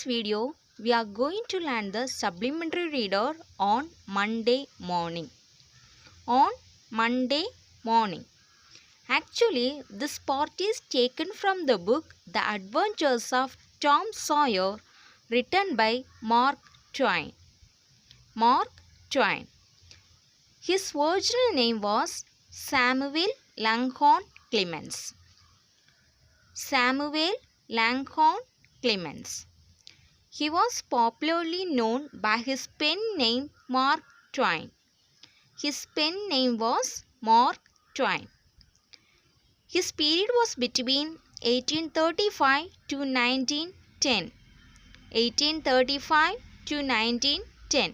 this video, we are going to learn the supplementary reader on Monday morning. On Monday morning. Actually, this part is taken from the book The Adventures of Tom Sawyer, written by Mark Twain. Mark Twain. His original name was Samuel Langhorne Clemens. Samuel Langhorne Clemens. He was popularly known by his pen name Mark Twain. His pen name was Mark Twain. His period was between 1835 to 1910. 1835 to 1910.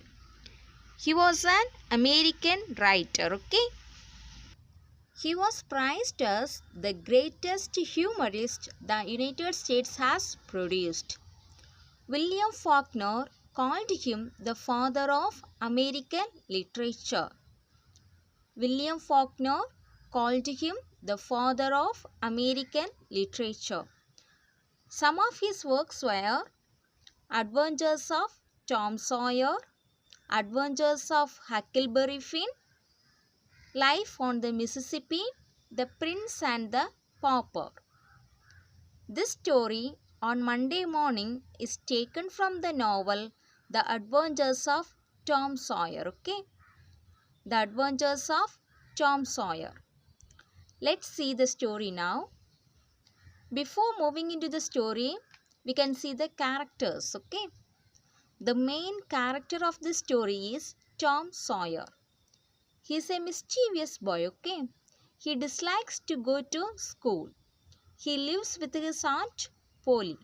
He was an American writer, okay? He was prized as the greatest humorist the United States has produced. William Faulkner called him the father of American literature. William Faulkner called him the father of American literature. Some of his works were Adventures of Tom Sawyer, Adventures of Huckleberry Finn, Life on the Mississippi, The Prince and the Pauper. This story on Monday morning is taken from the novel The Adventures of Tom Sawyer. Okay? The Adventures of Tom Sawyer. Let's see the story now. Before moving into the story, we can see the characters. Okay? The main character of this story is Tom Sawyer. He is a mischievous boy. Okay? He dislikes to go to school. He lives with his aunt Polly.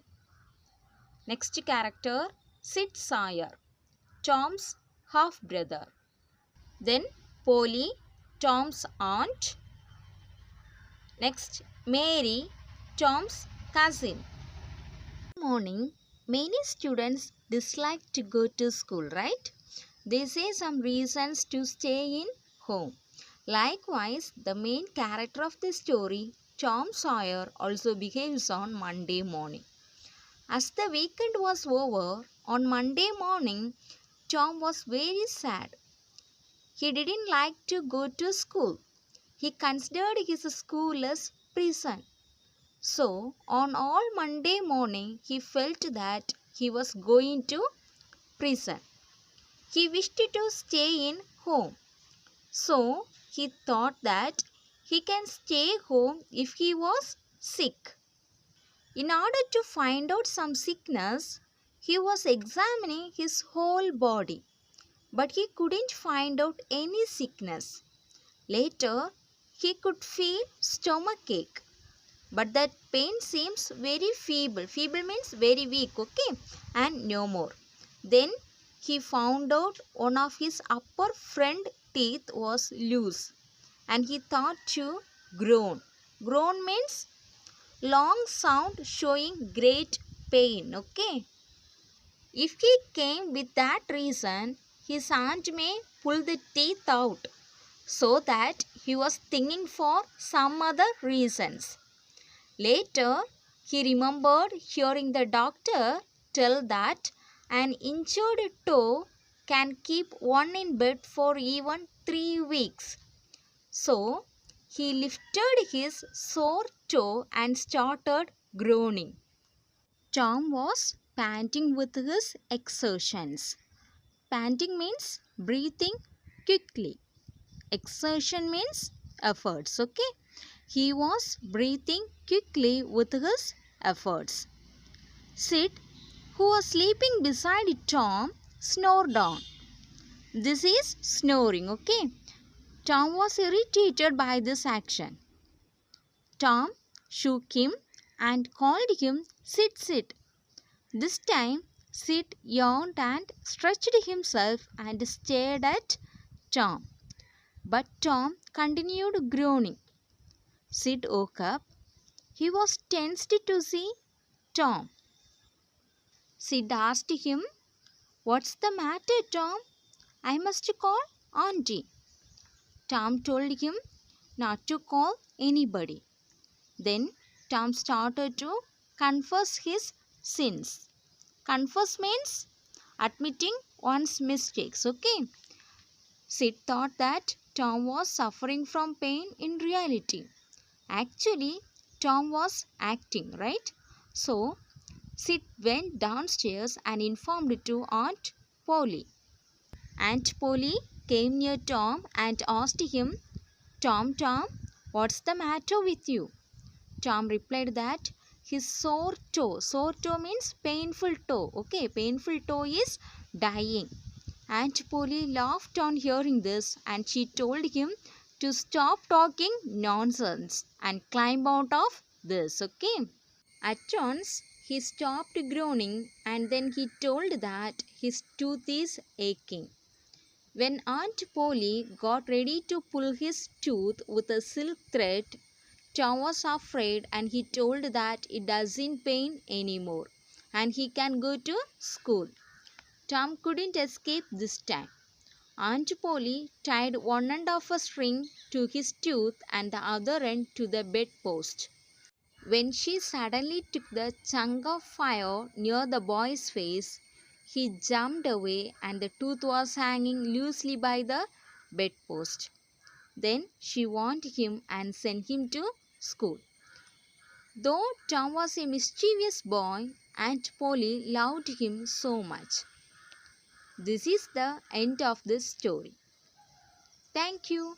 Next character, Sid Sawyer, Tom's half-brother. Then Polly, Tom's aunt. Next, Mary, Tom's cousin. Morning, many students dislike to go to school, right? They say some reasons to stay in home. Likewise, the main character of the story, Tom Sawyer, also behaves on Monday morning. As the weekend was over, on Monday morning, Tom was very sad. He didn't like to go to school. He considered his school as prison. So, on all Monday morning, he felt that he was going to prison. He wished to stay in home. So, he thought that he can stay home if he was sick. In order to find out some sickness, he was examining his whole body, but he couldn't find out any sickness. Later, he could feel stomachache, but that pain seems very feeble. Feeble means very weak, okay? And no more. Then he found out one of his upper front teeth was loose, and he thought to groan. Groan means long sound showing great pain, okay? If he came with that reason, his aunt may pull the teeth out, so that he was thinking for some other reasons. Later, he remembered hearing the doctor tell that an injured toe can keep one in bed for even 3 weeks. So, he lifted his sore toe and started groaning. Tom was panting with his exertions. Panting means breathing quickly. Exertion means efforts, okay? He was breathing quickly with his efforts. Sid, who was sleeping beside Tom, snored on. This is snoring, okay? Tom was irritated by this action. Tom shook him and called him Sid, Sid. This time, Sid yawned and stretched himself and stared at Tom. But Tom continued groaning. Sid woke up. He was tensed to see Tom. Sid asked him, "What's the matter, Tom? I must call Auntie." Tom told him not to call anybody. Then Tom started to confess his sins. Confess means admitting one's mistakes. Okay. Sid thought that Tom was suffering from pain in reality. Actually, Tom was acting, right? So, Sid went downstairs and informed it to Aunt Polly. Aunt Polly came near Tom and asked him, Tom, what's the matter with you? Tom replied that his sore toe means painful toe. Okay, painful toe is dying. Aunt Polly laughed on hearing this and she told him to stop talking nonsense and climb out of this. Okay. At once he stopped groaning and then he told that his tooth is aching. When Aunt Polly got ready to pull his tooth with a silk thread, Tom was afraid and he told that it doesn't pain anymore and he can go to school. Tom couldn't escape this time. Aunt Polly tied one end of a string to his tooth and the other end to the bedpost. When she suddenly took the chunk of fire near the boy's face, he jumped away and the tooth was hanging loosely by the bedpost. Then she warned him and sent him to school. Though Tom was a mischievous boy, Aunt Polly loved him so much. This is the end of this story. Thank you.